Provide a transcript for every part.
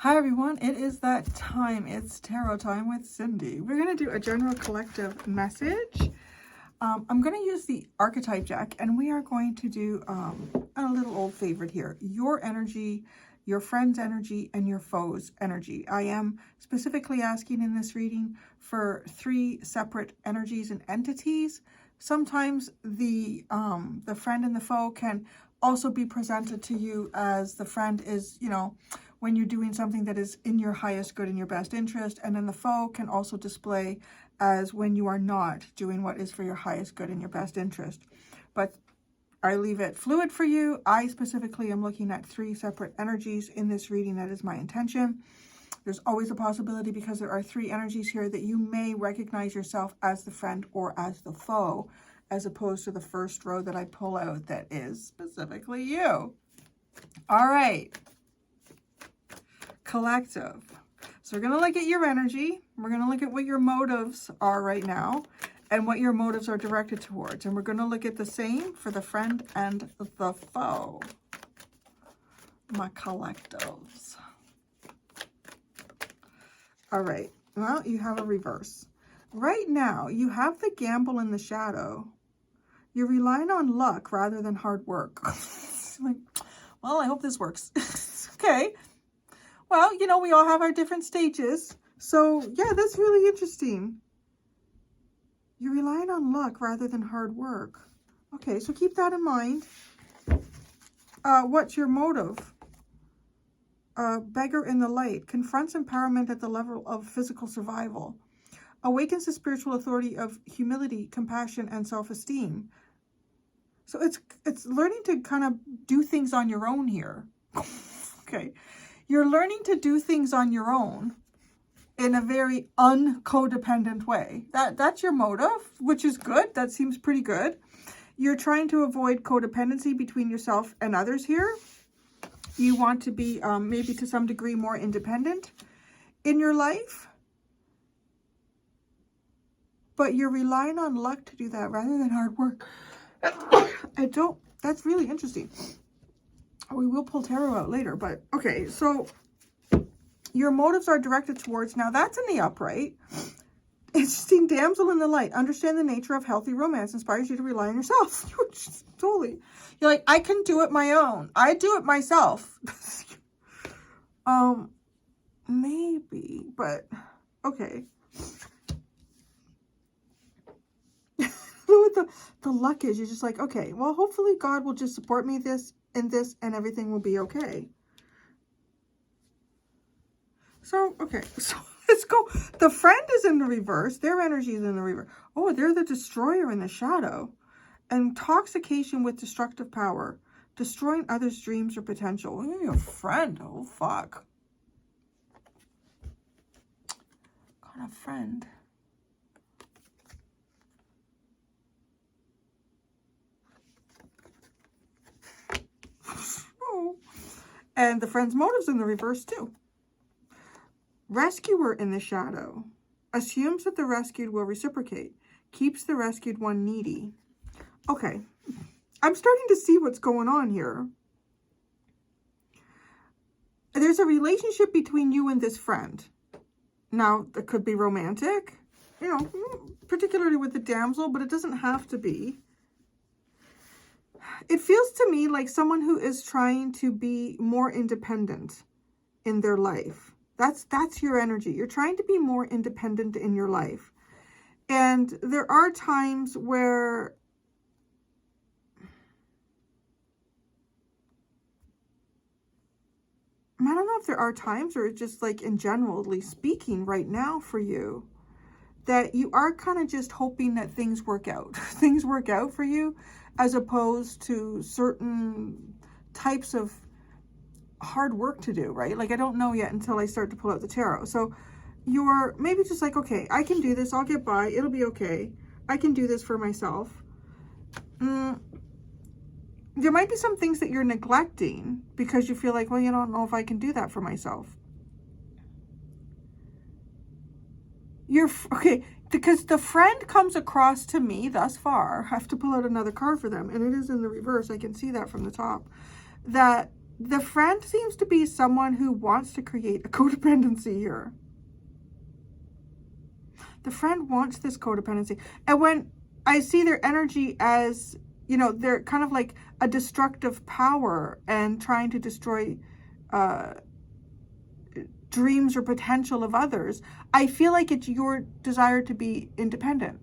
Hi everyone, it is that time. It's tarot time with Cindy. We're going to do a general collective message. I'm going to use the archetype deck and we are going to do a little old favorite here. Your energy, your friend's energy, and your foe's energy. I am specifically asking in this reading for 3 separate energies and entities. Sometimes the friend and the foe can also be presented to you as the friend is, when you're doing something that is in your highest good and your best interest, and then the foe can also display as when you are not doing what is for your highest good and your best interest. But I leave it fluid for you. I specifically am looking at 3 separate energies in this reading. That is my intention. There's always a possibility, because there are 3 energies here, that you may recognize yourself as the friend or as the foe, as opposed to the first row that I pull out that is specifically you. All right. Collective. So we're going to look at your energy. We're going to look at what your motives are right now and what your motives are directed towards. And we're going to look at the same for the friend and the foe. My collectives. All right. Well, you have a reverse. Right now, you have the gamble in the shadow. You're relying on luck rather than hard work. Like, well, I hope this works. Okay. Well, we all have our different stages. So, yeah, that's really interesting. You're relying on luck rather than hard work. Okay, so keep that in mind. What's your motive? Beggar in the light. Confronts empowerment at the level of physical survival. Awakens the spiritual authority of humility, compassion, and self-esteem. So it's learning to kind of do things on your own here. Okay. You're learning to do things on your own in a very uncodependent way. That's your motive, which is good. That seems pretty good. You're trying to avoid codependency between yourself and others here. You want to be maybe to some degree more independent in your life. But you're relying on luck to do that rather than hard work. That's really interesting. We will pull tarot out later, but okay, so your motives are directed towards, now that's in the upright. Interesting, damsel in the light. Understand the nature of healthy romance inspires you to rely on yourself. Totally. You're like, I can do it my own. I do it myself. Maybe, but okay. What the luck is, you're just like, okay, well, hopefully God will just support me in this and everything will be okay. So, okay, so let's go. The friend is in the reverse. Their energy is in the reverse. Oh, they're the destroyer in the shadow. Intoxication with destructive power. Destroying others' dreams or potential. Oh, your friend. Oh, fuck. Got a friend. And the friend's motives in the reverse too. Rescuer in the shadow. Assumes that the rescued will reciprocate. Keeps the rescued one needy. Okay. I'm starting to see what's going on here. There's a relationship between you and this friend. Now, it could be romantic, particularly with the damsel, but it doesn't have to be. It feels to me like someone who is trying to be more independent in their life. That's your energy. You're trying to be more independent in your life. And there are times where I don't know if there are times, or just like in generally speaking right now for you, that you are kind of just hoping that things work out. Things work out for you, as opposed to certain types of hard work to do, right? Like, I don't know yet until I start to pull out the tarot. So you're maybe just like, okay, I can do this. I'll get by. It'll be okay. I can do this for myself. There might be some things that you're neglecting because you feel like, well, you don't know if I can do that for myself. Okay, because the friend comes across to me thus far. I have to pull out another card for them, and it is in the reverse. I can see that from the top. That The friend seems to be someone who wants to create a codependency here. The friend wants this codependency. And when I see their energy as, you know, they're kind of like a destructive power and trying to destroy dreams or potential of others, I feel like it's your desire to be independent.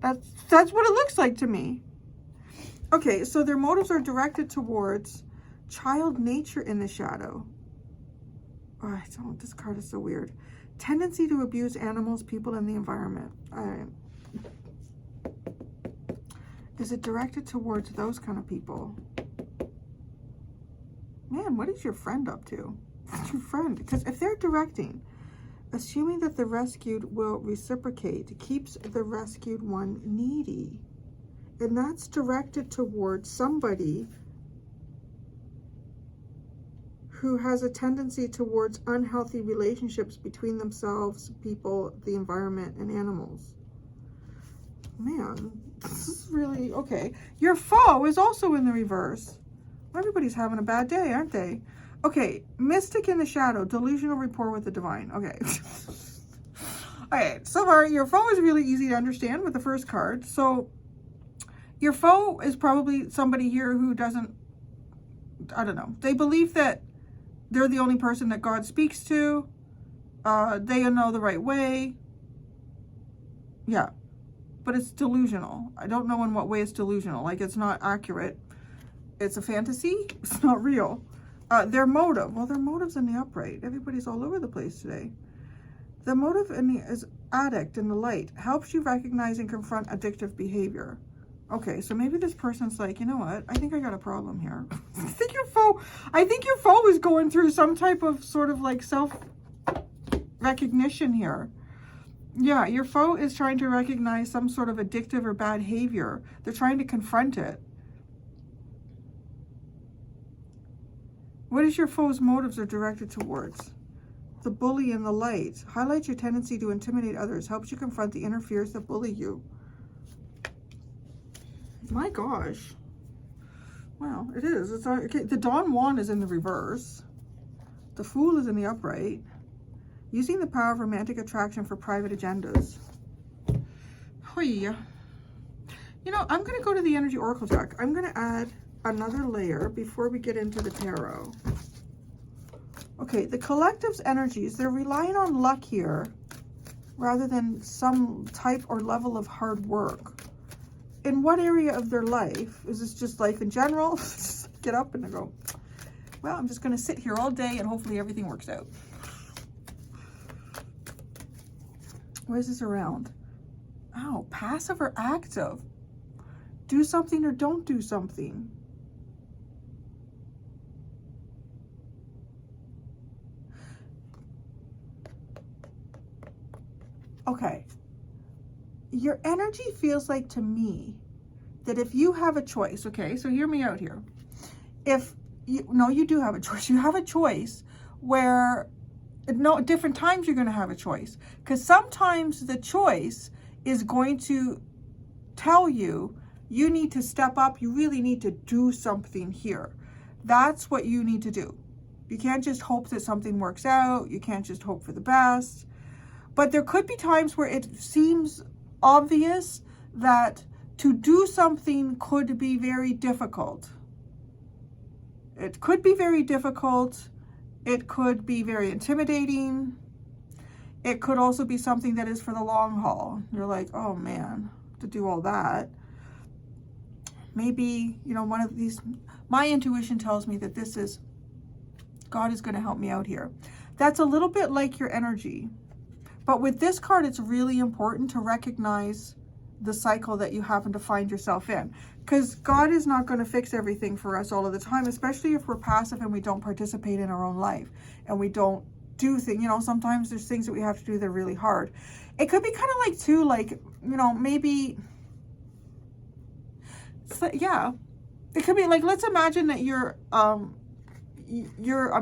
That's what it looks like to me. Okay, so their motives are directed towards child nature in the shadow. Oh, this card is so weird. Tendency to abuse animals, people, and the environment. Is it directed towards those kind of people? Man, what is your friend up to? What's your friend? Because if they're directing, assuming that the rescued will reciprocate, keeps the rescued one needy. And that's directed towards somebody who has a tendency towards unhealthy relationships between themselves, people, the environment, and animals. Man, this is really, okay. Your foe is also in the reverse. Everybody's having a bad day, aren't they? Okay, mystic in the shadow, delusional rapport with the divine. Okay. Okay, so far, your foe is really easy to understand with the first card. So, your foe is probably somebody here who doesn't, I don't know. They believe that they're the only person that God speaks to. They know the right way. Yeah. But it's delusional. I don't know in what way it's delusional. Like, it's not accurate. It's a fantasy. It's not real. Their motive. Well, their motive's in the upright. Everybody's all over the place today. The motive is addict in the light. Helps you recognize and confront addictive behavior. Okay, so maybe this person's like, you know what? I think I got a problem here. I think your foe is going through some type of sort of like self-recognition here. Yeah, your foe is trying to recognize some sort of addictive or bad behavior. They're trying to confront it. What is your foe's motives are directed towards? The bully in the light. Highlights your tendency to intimidate others. Helps you confront the inner fears that bully you. My gosh. Wow, it is. It's okay. The Don Juan is in the reverse. The Fool is in the upright. Using the power of romantic attraction for private agendas. Hoi. You know, I'm going to go to the Energy Oracle deck. I'm going to add another layer before we get into the tarot. Okay, the collective's energies, they're relying on luck here rather than some type or level of hard work. In what area of their life? Is this just life in general? Get up and go, well, I'm just going to sit here all day and hopefully everything works out. Where's this around? Oh, passive or active? Do something or don't do something. Okay. Your energy feels like to me that if you have a choice, okay, so hear me out here. You do have a choice. You have a choice where, no, different times you're going to have a choice. Because sometimes the choice is going to tell you, you need to step up. You really need to do something here. That's what you need to do. You can't just hope that something works out. You can't just hope for the best. But there could be times where it seems obvious that to do something could be very difficult. It could be very difficult. It could be very intimidating. It could also be something that is for the long haul. You're like, oh man, to do all that. Maybe, you know, one of these, my intuition tells me that this is, God is going to help me out here. That's a little bit like your energy. But with this card, it's really important to recognize the cycle that you happen to find yourself in. Because God is not going to fix everything for us all of the time, especially if we're passive and we don't participate in our own life. And we don't do things, you know, sometimes there's things that we have to do that are really hard. It could be kind of like, too, like, you know, maybe, yeah. It could be like, let's imagine that you're a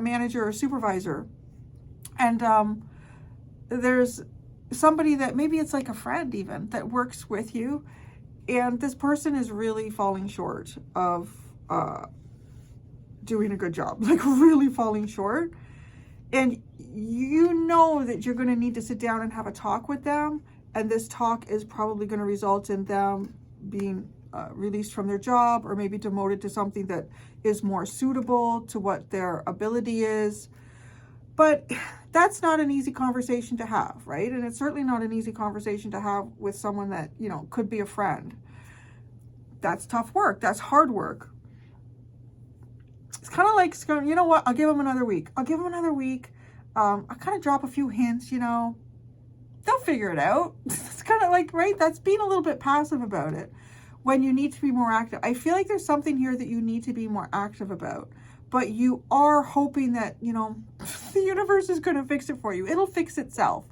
manager or supervisor. And, there's somebody that maybe it's like a friend even that works with you, and this person is really falling short of doing a good job, like really falling short. And you know that you're going to need to sit down and have a talk with them. And this talk is probably going to result in them being released from their job, or maybe demoted to something that is more suitable to what their ability is. But that's not an easy conversation to have, right? And it's certainly not an easy conversation to have with someone that, you know, could be a friend. That's tough work. That's hard work. It's kind of like, you know what, I'll give them another week. I'll give them another week. I'll kind of drop a few hints, you know. They'll figure it out. It's kind of like, right? That's being a little bit passive about it when you need to be more active. I feel like there's something here that you need to be more active about, but you are hoping that, you know, the universe is going to fix it for you. It'll fix itself.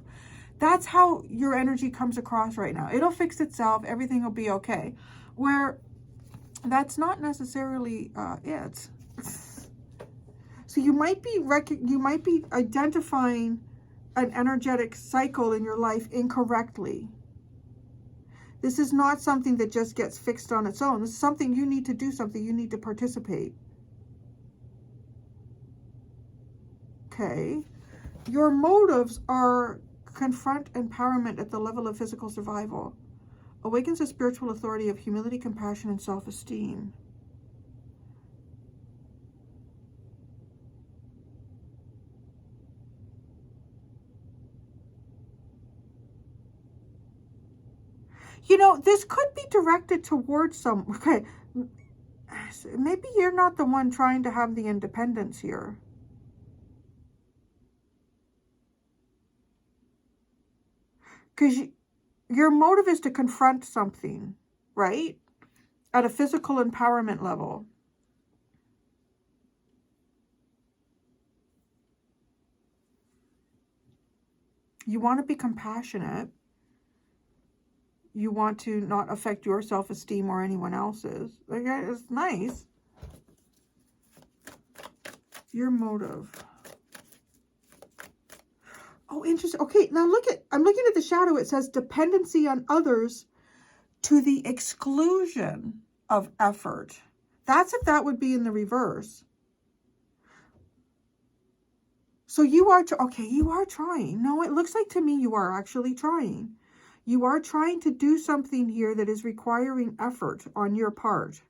That's how your energy comes across right now. It'll fix itself. Everything will be okay. Where that's not necessarily it. So you might be identifying an energetic cycle in your life incorrectly. This is not something that just gets fixed on its own. This is something you need to do, something you need to participate. Okay. Your motives are confront empowerment at the level of physical survival. Awakens the spiritual authority of humility, compassion, and self-esteem. You know, this could be directed towards okay, maybe you're not the one trying to have the independence here. Because your motive is to confront something, right? At a physical empowerment level. You want to be compassionate. You want to not affect your self-esteem or anyone else's. Like, it's nice. Your motive. Oh, interesting. Okay, now I'm looking at the shadow. It says dependency on others to the exclusion of effort. That's if that would be in the reverse. So you are, okay, you are trying. No, it looks like to me you are actually trying. You are trying to do something here that is requiring effort on your part.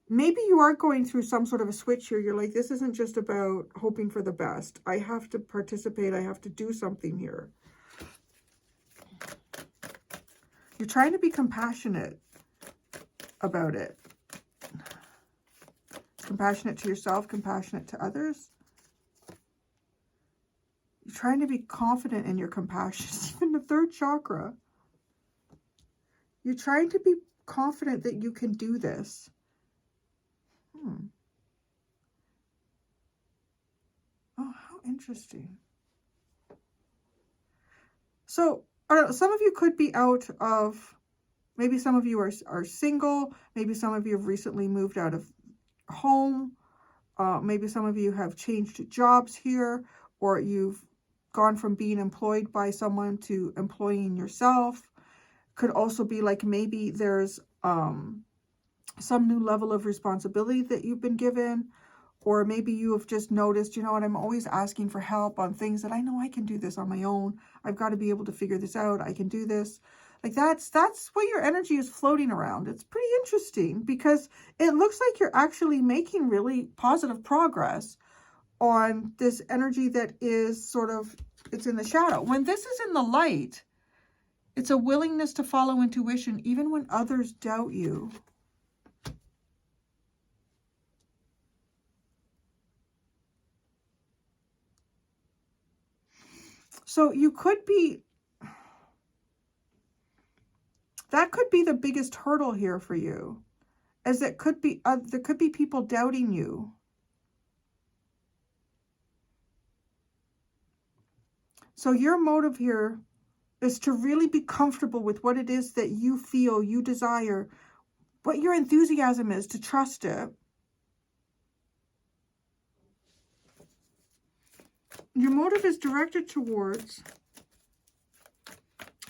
Maybe you are going through some sort of a switch here. You're like, this isn't just about hoping for the best. I have to participate. I have to do something here. You're trying to be compassionate about it. Compassionate to yourself, compassionate to others. You're trying to be confident in your compassion. Even the third chakra. You're trying to be confident that you can do this. Oh, how interesting. So, I don't know, some of you could be out of, maybe some of you are single. Maybe some of you have recently moved out of home. Maybe some of you have changed jobs here, or you've gone from being employed by someone to employing yourself. Could also be like maybe there's some new level of responsibility that you've been given, or maybe you have just noticed, you know what, I'm always asking for help on things that I know I can do this on my own. I've got to be able to figure this out. I can do this. Like that's what your energy is floating around. It's pretty interesting because it looks like you're actually making really positive progress on this energy that is sort of, it's in the shadow. When this is in the light, it's a willingness to follow intuition even when others doubt you. So you could be, that could be the biggest hurdle here for you, as it could be, there could be people doubting you. So your motive here is to really be comfortable with what it is that you feel, you desire, what your enthusiasm is, to trust it. Your motive is directed towards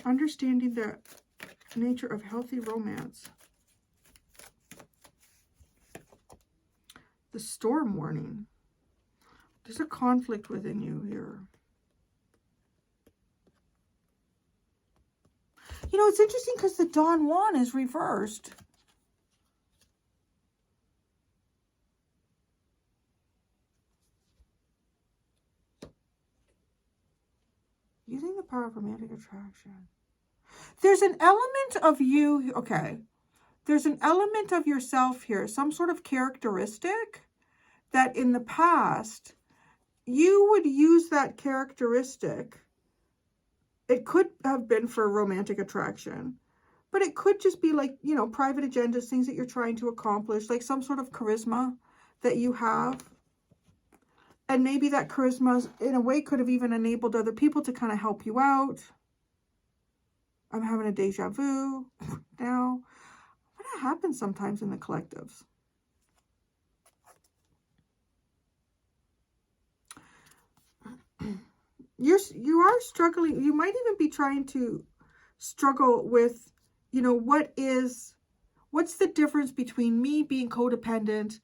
understanding the nature of healthy romance. The storm warning. There's a conflict within you here. You know, it's interesting because the Don Juan is reversed. Using the power of romantic attraction. There's an element of you, okay. There's an element of yourself here, some sort of characteristic that in the past, you would use that characteristic. It could have been for romantic attraction, but it could just be like, you know, private agendas, things that you're trying to accomplish, like some sort of charisma that you have. And maybe that charisma, in a way, could have even enabled other people to kind of help you out. I'm having a deja vu now. What happens sometimes in the collectives? You are struggling. You might even be trying to struggle with, you know, what's the difference between me being codependent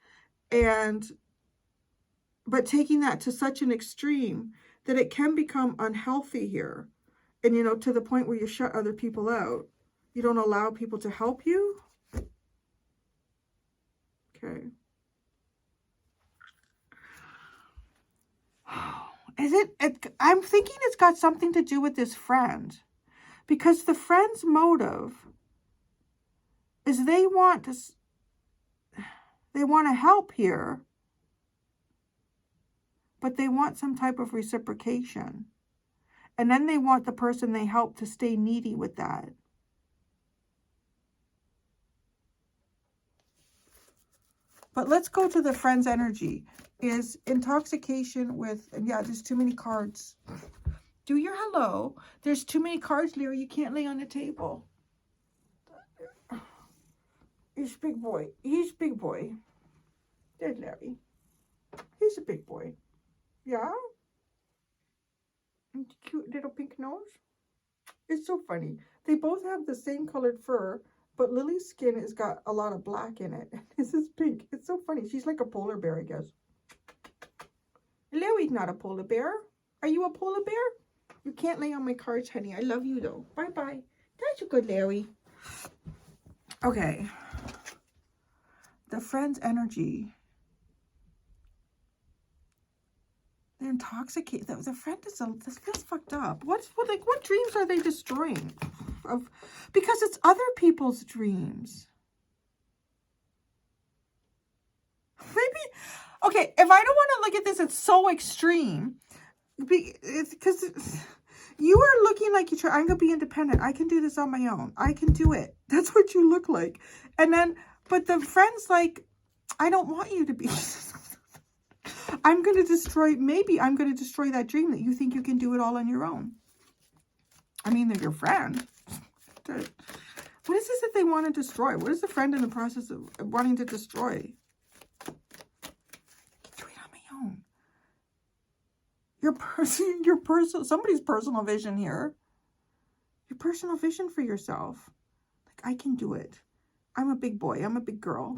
but taking that to such an extreme that it can become unhealthy here. And, you know, to the point where you shut other people out. You don't allow people to help you. Okay. I'm thinking it's got something to do with this friend. Because the friend's motive is they want to help here. But they want some type of reciprocation. And then they want the person they help to stay needy with that. But let's go to the friend's energy. Is intoxication with, and yeah, there's too many cards. Do your hello. There's too many cards, Larry. You can't lay on the table. He's a big boy. He's a big boy. There's Larry. He's a big boy. Yeah? Cute little pink nose. It's so funny. They both have the same colored fur, but Lily's skin has got a lot of black in it. This is pink. It's so funny. She's like a polar bear, I guess. Larry's not a polar bear. Are you a polar bear? You can't lay on my cards, honey. I love you, though. Bye-bye. That's a good Larry. Okay. The friend's energy. They're intoxicated. The friend is this feels fucked up. What dreams are they destroying? Because it's other people's dreams. Maybe, okay, if I don't want to look at this, it's so extreme. Because you are looking like I'm going to be independent. I can do this on my own. I can do it. That's what you look like. And then, but the friend's like, I don't want you to be. I'm going to destroy that dream that you think you can do it all on your own. I mean, they're your friend. What is this that they want to destroy? What is the friend in the process of wanting to destroy? I can do it on my own. Somebody's personal vision here. Your personal vision for yourself. Like, I can do it. I'm a big boy. I'm a big girl.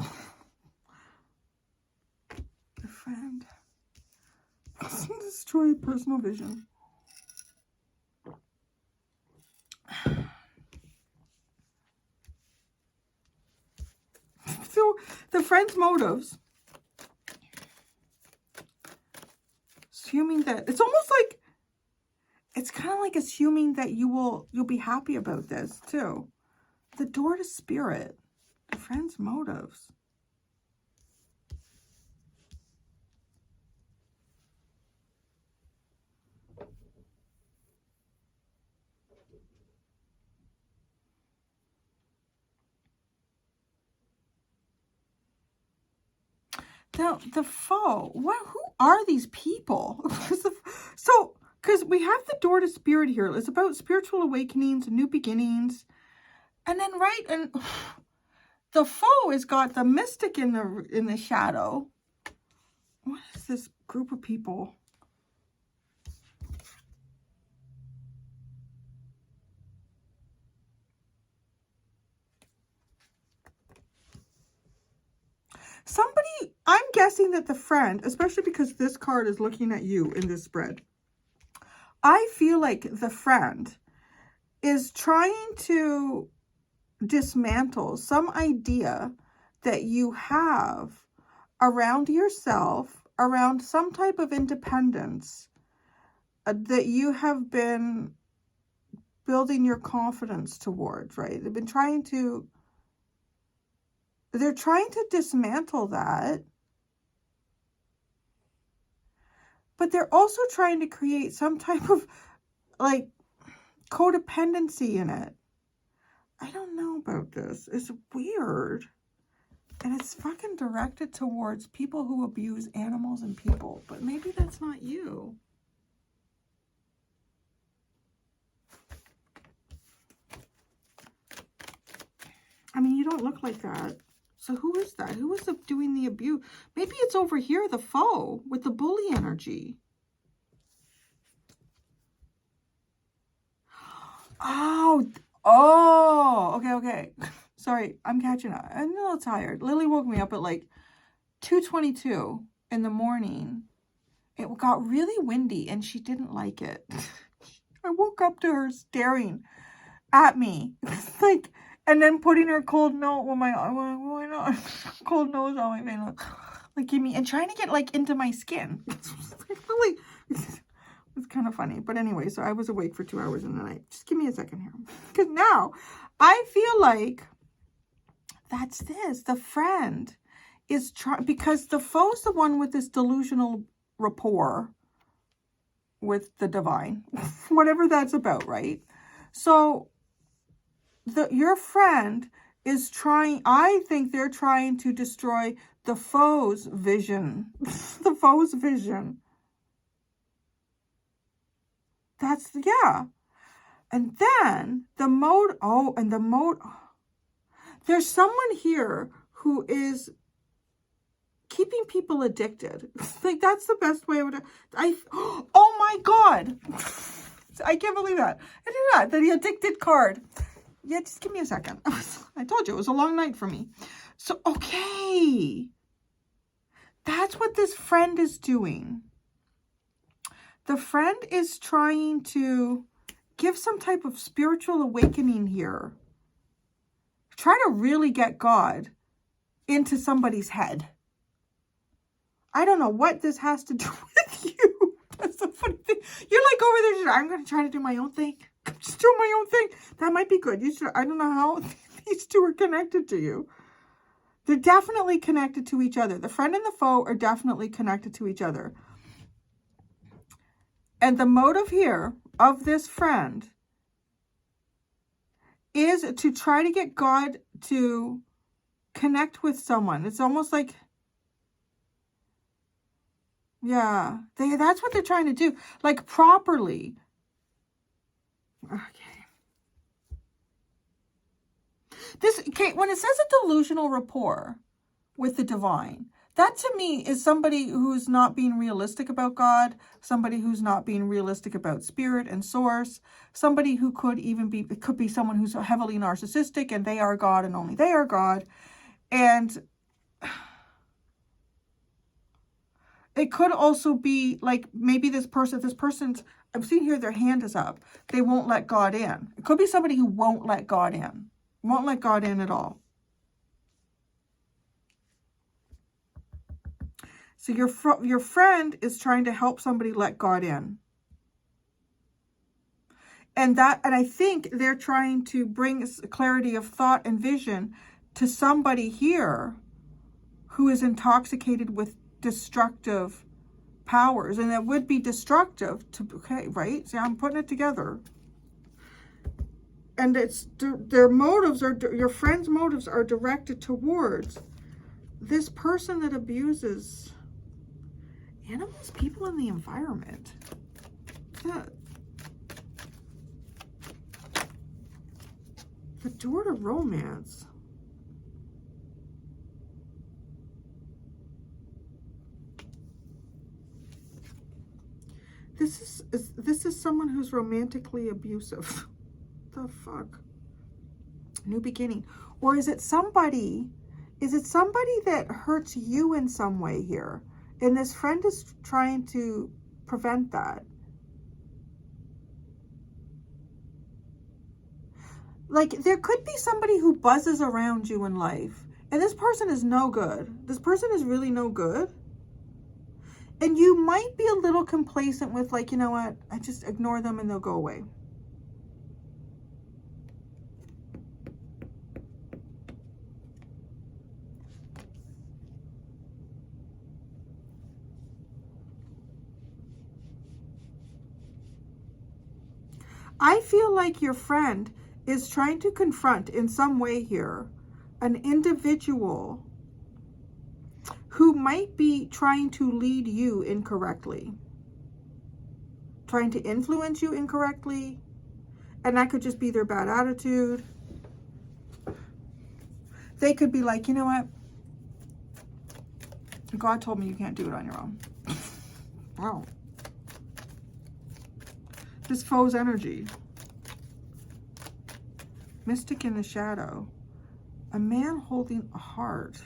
The friend. Destroy personal vision. So the friend's motives, assuming that it's almost like it's kind of like assuming that you'll be happy about this too. The door to spirit, the friend's motives. The foe. Who are these people? Because we have the door to spirit here. It's about spiritual awakenings, new beginnings, and then and the foe has got the mystic in the shadow. What is this group of people? Somebody, I'm guessing that the friend, especially because this card is looking at you in this spread, I feel like the friend is trying to dismantle some idea that you have around yourself, around some type of independence that you have been building your confidence towards, right? They're trying to dismantle that, but they're also trying to create some type of like codependency in it. I don't know about this. It's weird. And it's fucking directed towards people who abuse animals and people. But maybe that's not you. I mean, you don't look like that. So who is that? Who is doing the abuse? Maybe it's over here, the foe, with the bully energy. Oh, okay. Sorry, I'm catching up. I'm a little tired. Lily woke me up at like 2:22 in the morning. It got really windy and she didn't like it. I woke up to her staring at me. Like, and then putting her cold nose on my cold nose on my face. Like, give me, and trying to get like into my skin. Really, it's kind of funny. But anyway, so I was awake for 2 hours in the night. Just give me a second here. Because now I feel like that's this. The friend is trying, because the foe's the one with this delusional rapport with the divine. Whatever that's about, right? So your friend is trying, I think they're trying to destroy the foe's vision. The foe's vision. That's, yeah. And then the mode, there's someone here who is keeping people addicted. Like, that's the best way I would, oh my God. I can't believe that. I did that, the addicted card. Yeah, just give me a second. I told you, it was a long night for me. So, okay. That's what this friend is doing. The friend is trying to give some type of spiritual awakening here. Try to really get God into somebody's head. I don't know what this has to do with you. That's the funny thing. You're like over there, just, I'm going to try to do my own thing. I'm just doing my own thing. That might be good. You should, I don't know how these two are connected to you. They're definitely connected to each other. The friend and the foe are definitely connected to each other. And the motive here of this friend is to try to get God to connect with someone. It's almost like, yeah, that's what they're trying to do. Like, properly. Okay. When it says a delusional rapport with the divine, that to me is somebody who's not being realistic about God, somebody who's not being realistic about spirit and source, somebody who it could be someone who's heavily narcissistic and they are God and only they are God. And it could also be like maybe this person's, I'm seeing here their hand is up. They won't let God in. It could be somebody who won't let God in. Won't let God in at all. So your friend is trying to help somebody let God in. And I think they're trying to bring clarity of thought and vision to somebody here who is intoxicated with destructive powers. And it would be destructive to, okay, right? See, I'm putting it together. And it's their motives are, your friend's motives are directed towards this person that abuses animals, people, and the environment. The door to romance. This is someone who's romantically abusive. The fuck? New beginning. Or is it somebody Is it somebody that hurts you in some way here? And this friend is trying to prevent that. Like, there could be somebody who buzzes around you in life. And this person is no good. This person is really no good. And you might be a little complacent with, like, you know what? I just ignore them and they'll go away. I feel like your friend is trying to confront in some way here an individual who might be trying to lead you incorrectly, trying to influence you incorrectly, and that could just be their bad attitude. They could be like, you know what? God told me you can't do it on your own. Wow. This foe's energy. Mystic in the shadow. A man holding a heart.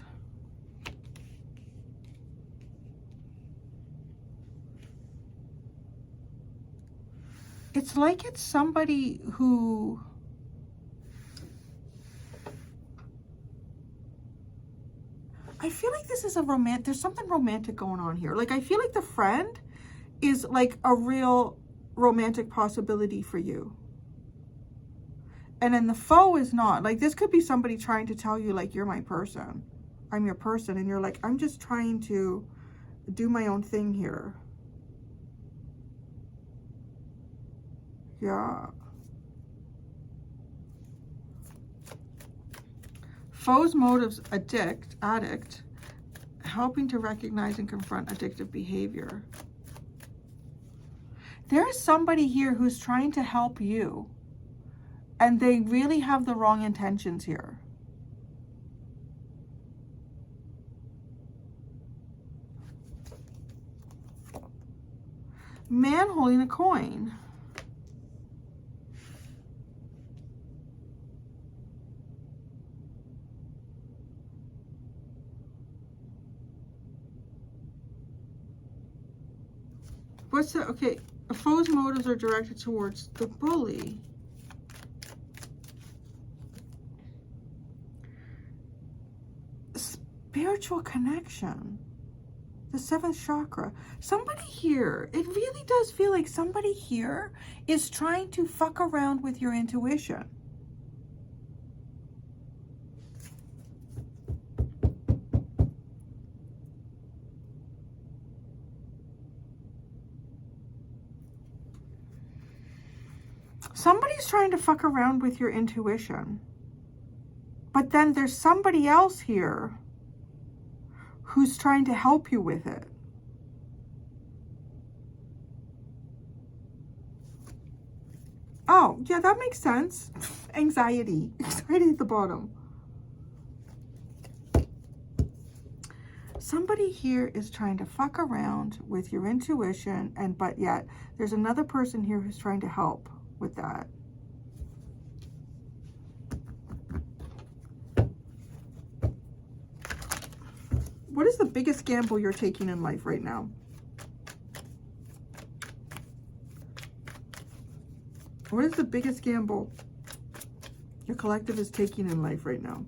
It's like it's somebody who I feel like this is a romantic, there's something romantic going on here. Like, I feel like the friend is like a real romantic possibility for you. And then the foe is not. Like, this could be somebody trying to tell you, like, you're my person. I'm your person. And you're like, I'm just trying to do my own thing here. Yeah. Foe's motives, addict, helping to recognize and confront addictive behavior. There is somebody here who's trying to help you. And they really have the wrong intentions here. Man holding a coin. What's the, okay, a foe's motives are directed towards the bully. Spiritual connection. The seventh chakra. Somebody here, it really does feel like somebody here is trying to fuck around with your intuition. Somebody's trying to fuck around with your intuition. But then there's somebody else here who's trying to help you with it. Oh, yeah, that makes sense. Anxiety. Anxiety at the bottom. Somebody here is trying to fuck around with your intuition, but yet there's another person here who's trying to help with that. What is the biggest gamble you're taking in life right now? What is the biggest gamble your collective is taking in life right now?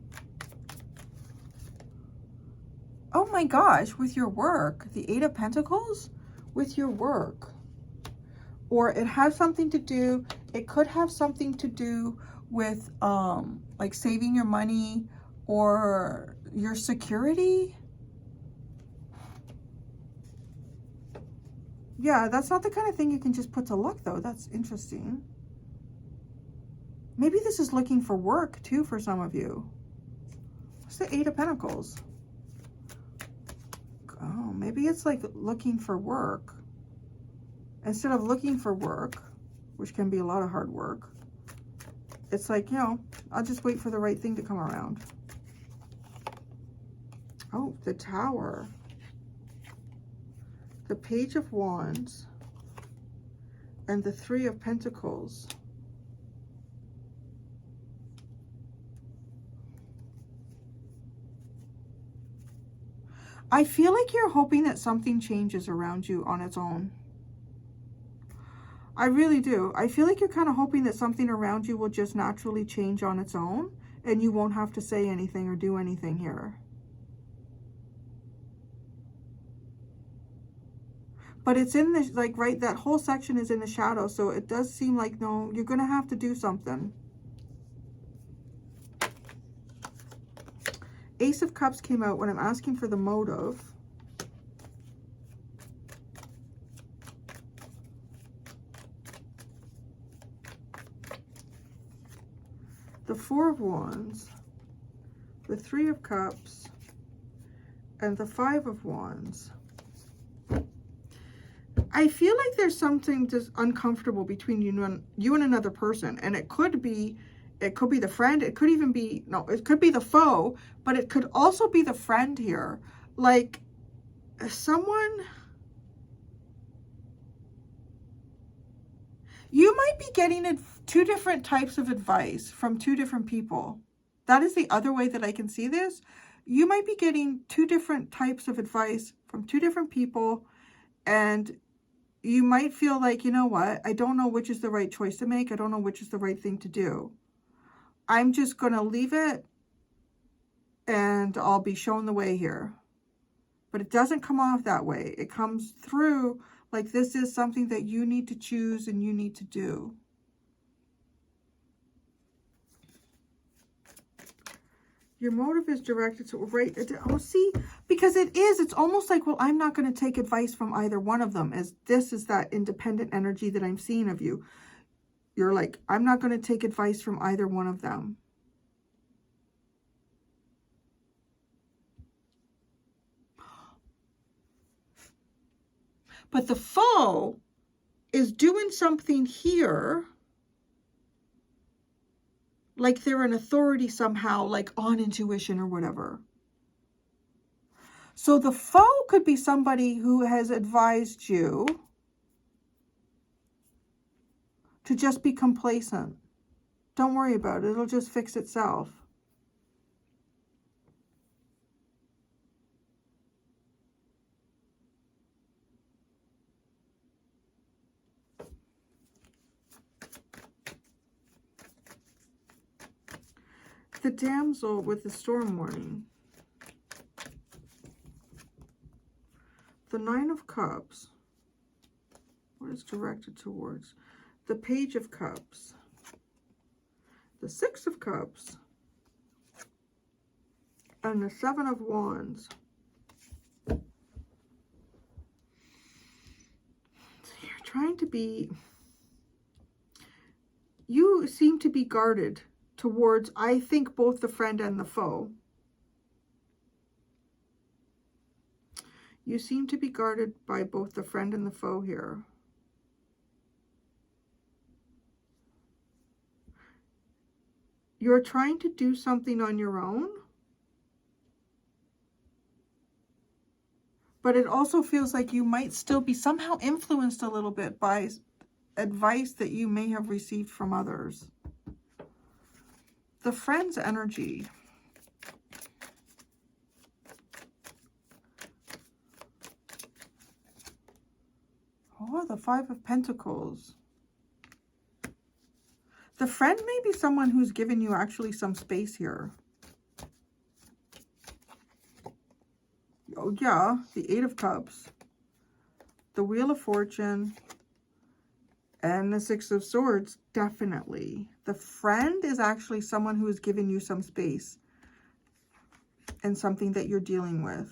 Oh my gosh, with your work, the Eight of Pentacles, with your work. Or it has something to do, it could have something to do with like saving your money or your security. Yeah, that's not the kind of thing you can just put to luck, though. That's interesting. Maybe this is looking for work, too, for some of you. What's the Eight of Pentacles? Oh, maybe it's like looking for work. Instead of looking for work, which can be a lot of hard work, it's like, you know, I'll just wait for the right thing to come around. Oh, the Tower. The Page of Wands and the Three of Pentacles. I feel like you're hoping that something changes around you on its own. I really do. I feel like you're kind of hoping that something around you will just naturally change on its own and you won't have to say anything or do anything here. But it's in the, like, right, that whole section is in the shadow, so it does seem like, no, you're going to have to do something. Ace of Cups came out when I'm asking for the motive. The Four of Wands, the Three of Cups, and the Five of Wands. I feel like there's something just uncomfortable between you and another person, and it could be the friend, it could even be, no, it could be the foe, but it could also be the friend here. Like someone, you might be getting two different types of advice from two different people. That is the other way that I can see this. You might be getting two different types of advice from two different people, and you might feel like, you know what, I don't know which is the right choice to make. I don't know which is the right thing to do. I'm just going to leave it and I'll be shown the way here. But it doesn't come off that way. It comes through like this is something that you need to choose and you need to do. Your motive is directed to, right, oh, see, because it's almost like, well, I'm not going to take advice from either one of them, as this is that independent energy that I'm seeing of you. You're like, I'm not going to take advice from either one of them. But the foe is doing something here, like they're an authority somehow, like on intuition or whatever. So the foe could be somebody who has advised you to just be complacent. Don't worry about it. It'll just fix itself. The damsel with the storm warning. The Nine of Cups. What is directed towards? The Page of Cups. The Six of Cups. And the Seven of Wands. So you're trying to be... You seem to be guarded towards, I think, both the friend and the foe. You seem to be guarded by both the friend and the foe here. You're trying to do something on your own, but it also feels like you might still be somehow influenced a little bit by advice that you may have received from others. The friend's energy. Oh, the Five of Pentacles. The friend may be someone who's given you actually some space here. Oh, yeah, the Eight of Cups, the Wheel of Fortune, and the Six of Swords, definitely. The friend is actually someone who has given you some space and something that you're dealing with.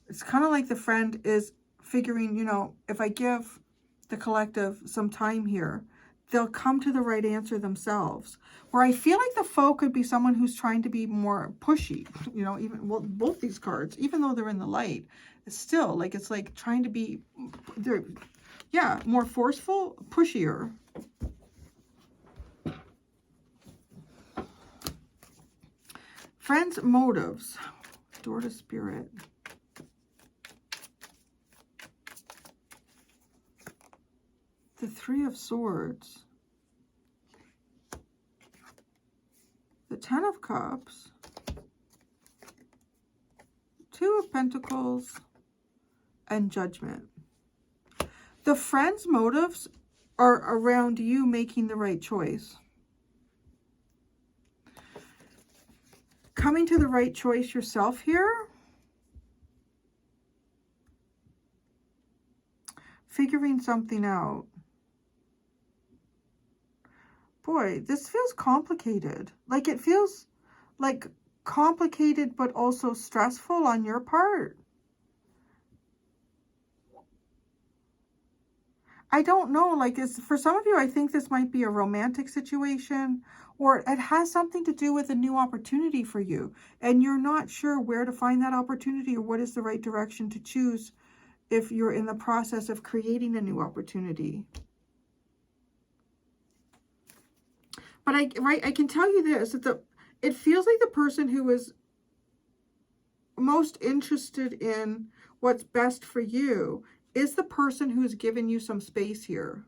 It's kind of like the friend is figuring, you know, if I give the collective some time here, they'll come to the right answer themselves. Where I feel like the foe could be someone who's trying to be more pushy, you know, even, well, both these cards, even though they're in the light, it's still like, it's like trying to be, they're, yeah, more forceful, pushier. Friends' motives. Door to Spirit. The Three of Swords. The Ten of Cups, Two of Pentacles, and Judgment. The friend's motives are around you making the right choice. Coming to the right choice yourself here. Figuring something out. Boy, this feels complicated. Like it feels like complicated but also stressful on your part. I don't know, like for some of you, I think this might be a romantic situation, or it has something to do with a new opportunity for you, and you're not sure where to find that opportunity or what is the right direction to choose if you're in the process of creating a new opportunity. But I can tell you this, that it feels like the person who is most interested in what's best for you is the person who's given you some space here.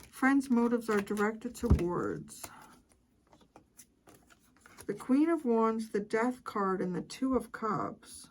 Friends' motives are directed towards the Queen of Wands, the Death card, and the Two of Cups.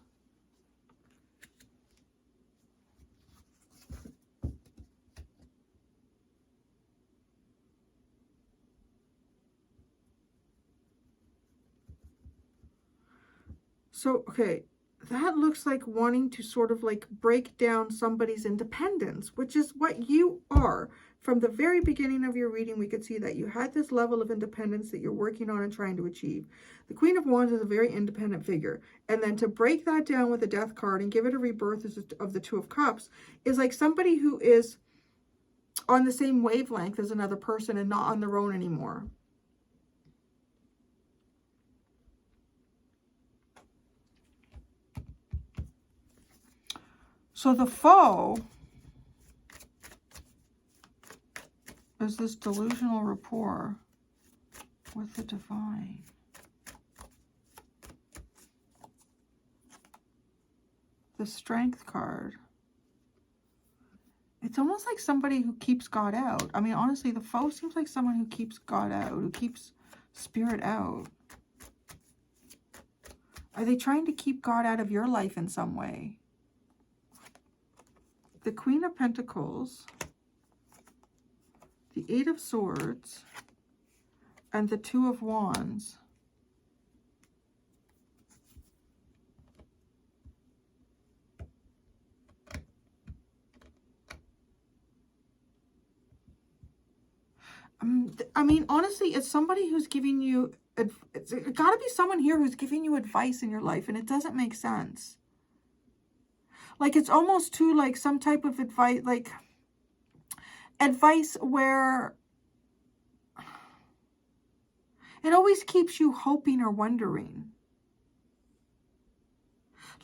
So, okay, that looks like wanting to sort of like break down somebody's independence, which is what you are. From the very beginning of your reading, we could see that you had this level of independence that you're working on and trying to achieve. The Queen of Wands is a very independent figure. And then to break that down with the Death card and give it a rebirth of the Two of Cups is like somebody who is on the same wavelength as another person and not on their own anymore. So the foe is this delusional rapport with the divine. The Strength card. It's almost like somebody who keeps God out. I mean, honestly, the foe seems like someone who keeps God out, who keeps spirit out. Are they trying to keep God out of your life in some way? The Queen of Pentacles, the Eight of Swords, and the Two of Wands. I mean, honestly, it's somebody who's giving you, it's got to be someone here who's giving you advice in your life, and it doesn't make sense. Like, it's almost too, like, some type of advice, like, advice where it always keeps you hoping or wondering.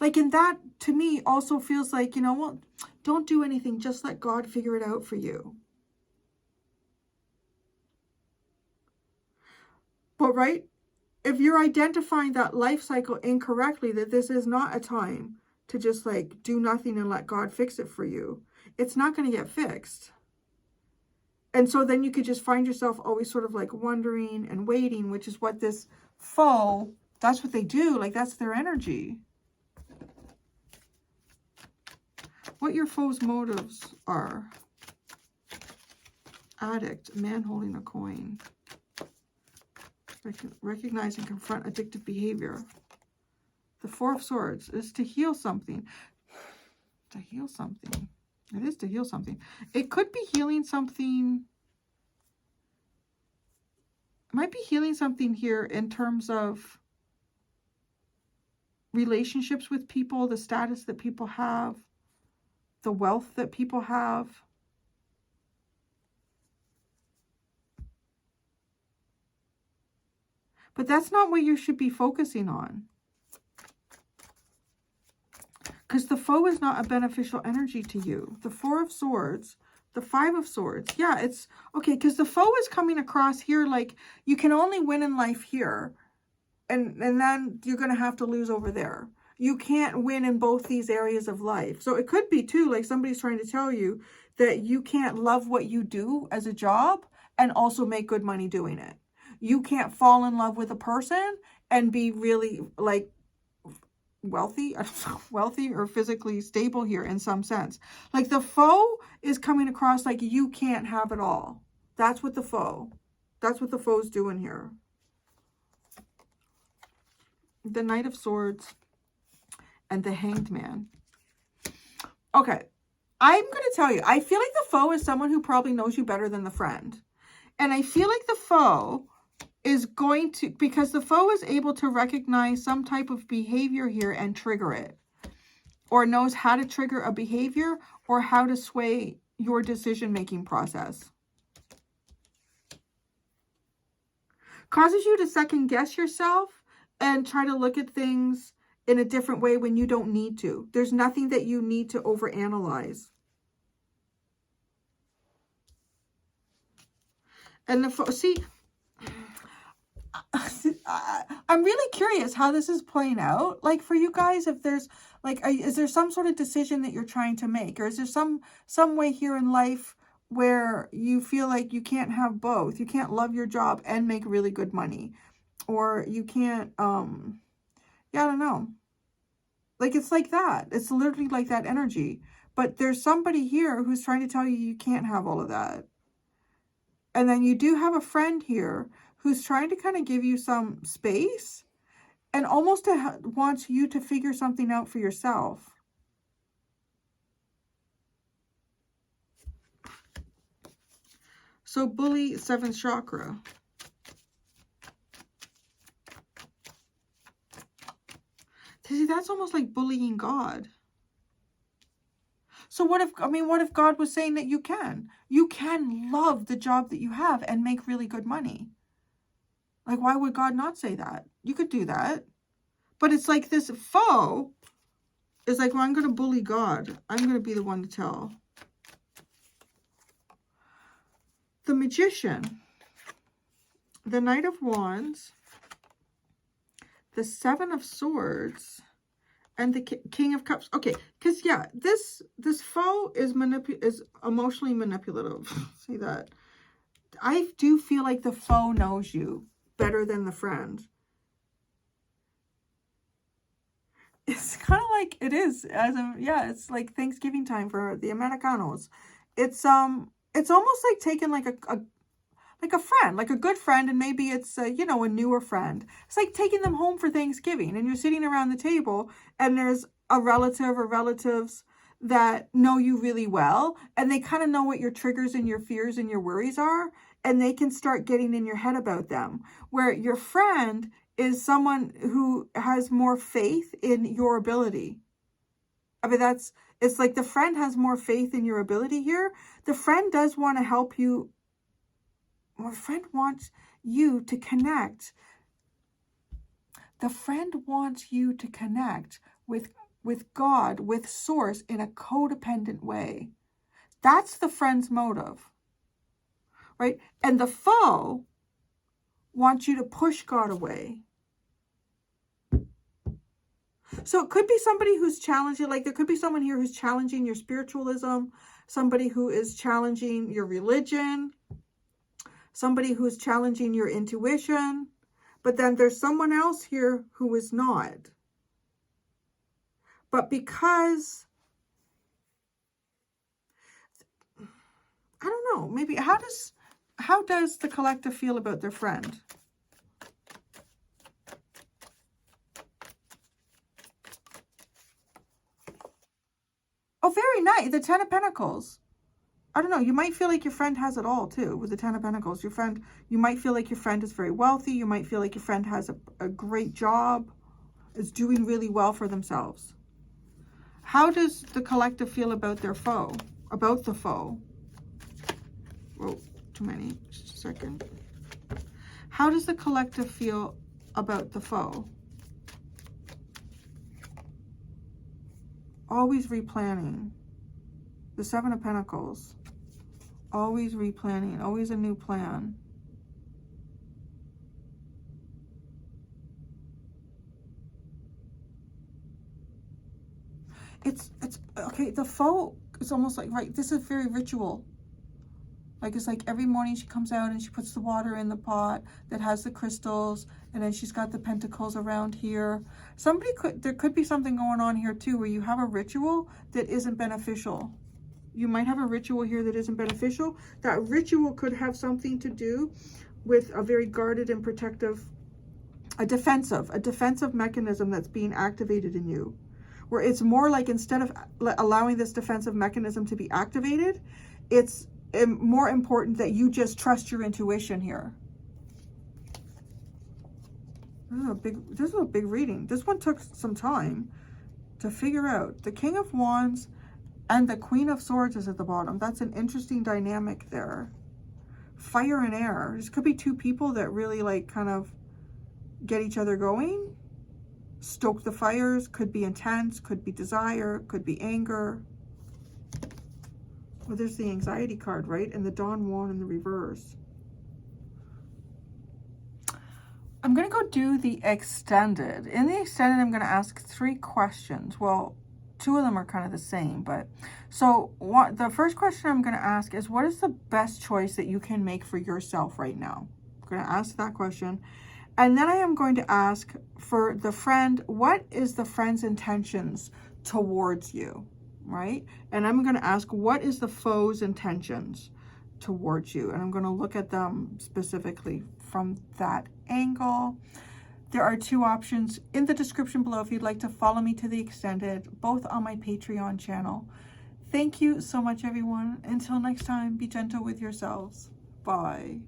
Like, and that, to me, also feels like, you know, well, don't do anything. Just let God figure it out for you. But, right, if you're identifying that life cycle incorrectly, that this is not a time to just like do nothing and let God fix it for you, it's not going to get fixed. And so then you could just find yourself always sort of like wondering and waiting, which is what this foe, that's what they do. Like, that's their energy. What your foe's motives are. Addict, man holding a coin. Recognize and confront addictive behavior. The Four of Swords is to heal something. To heal something. It is to heal something. It could be healing something. It might be healing something here in terms of relationships with people, the status that people have, the wealth that people have. But that's not what you should be focusing on. Because the foe is not a beneficial energy to you. The Four of Swords, the Five of Swords. Yeah, it's okay, because the foe is coming across here like you can only win in life here. And then you're going to have to lose over there. You can't win in both these areas of life. So it could be too, like somebody's trying to tell you that you can't love what you do as a job and also make good money doing it. You can't fall in love with a person and be really like wealthy, wealthy or physically stable here in some sense. Like the foe is coming across like you can't have it all. That's what the foe's doing here. The Knight of Swords and the Hanged Man. Okay, I'm going to tell you, I feel like the foe is someone who probably knows you better than the friend. And I feel like the foe is going to, because the foe is able to recognize some type of behavior here and trigger it. Or knows how to trigger a behavior or how to sway your decision-making process. Causes you to second-guess yourself and try to look at things in a different way when you don't need to. There's nothing that you need to overanalyze. And the see, I'm really curious how this is playing out. Like for you guys, if there's like, is there some sort of decision that you're trying to make, or is there some way here in life where you feel like you can't have both? You can't love your job and make really good money, or you can't. Yeah, I don't know. Like it's like that. It's literally like that energy. But there's somebody here who's trying to tell you you can't have all of that. And then you do have a friend here who's trying to kind of give you some space and almost wants you to figure something out for yourself. So bully, 7th chakra. See, that's almost like bullying God. So what if God was saying that you can love the job that you have and make really good money? Like, why would God not say that? You could do that. But it's like this foe is like, well, I'm going to bully God. I'm going to be the one to tell. The Magician, the Knight of Wands, the 7 of Swords, and the King of Cups. Okay, because yeah, this foe is emotionally manipulative. See that? I do feel like the foe knows you better than the friend. It's kind of like it is it's like Thanksgiving time for the Americanos. It's almost like taking like a friend, like a good friend, and maybe it's a newer friend. It's like taking them home for Thanksgiving, and you're sitting around the table, and there's a relative or relatives that know you really well, and they kind of know what your triggers and your fears and your worries are, and they can start getting in your head about them. Where your friend is someone who has more faith in your ability. I mean, it's like the friend has more faith in your ability here. The friend does want to help you. My friend wants you to connect. The friend wants you to connect with God, with Source in a codependent way. That's the friend's motive, right? And the foe wants you to push God away. So it could be somebody who's challenging, like there could be someone here who's challenging your spiritualism, somebody who is challenging your religion, somebody who's challenging your intuition, but then there's someone else here who is not. But because, I don't know, maybe how does the collective feel about their friend? Oh, very nice. The 10 of Pentacles. I don't know. You might feel like your friend has it all too with the 10 of Pentacles. You might feel like your friend is very wealthy. You might feel like your friend has a great job, is doing really well for themselves. How does the collective feel about their foe? About the foe? Oh, too many. Just a second. How does the collective feel about the foe? Always replanning. The 7 of Pentacles. Always replanning. Always a new plan. It's okay. The faux is almost like, right, this is very ritual. Like, it's like every morning she comes out and she puts the water in the pot that has the crystals, and then she's got the pentacles around here. There could be something going on here too, where you have a ritual that isn't beneficial. You might have a ritual here that isn't beneficial. That ritual could have something to do with a very guarded and protective, a defensive mechanism that's being activated in you, where it's more like, instead of allowing this defensive mechanism to be activated, it's more important that you just trust your intuition here. This is a big reading. This one took some time to figure out. The King of Wands and the Queen of Swords is at the bottom. That's an interesting dynamic there. Fire and air. This could be two people that really like kind of get each other going. Stoke the fires. Could be intense, could be desire, could be anger. Well, there's the anxiety card, right? And the Dawn Wand in the reverse. I'm going to go do the extended. In the extended, I'm going to ask 3 questions. Well, 2 of them are kind of the same, but so the first question I'm going to ask is, what is the best choice that you can make for yourself right now? I'm going to ask that question. And then I am going to ask for the friend, what is the friend's intentions towards you? Right? And I'm going to ask, what is the foe's intentions towards you? And I'm going to look at them specifically from that angle. There are 2 options in the description below if you'd like to follow me to the extended, both on my Patreon channel. Thank you so much, everyone. Until next time, be gentle with yourselves. Bye.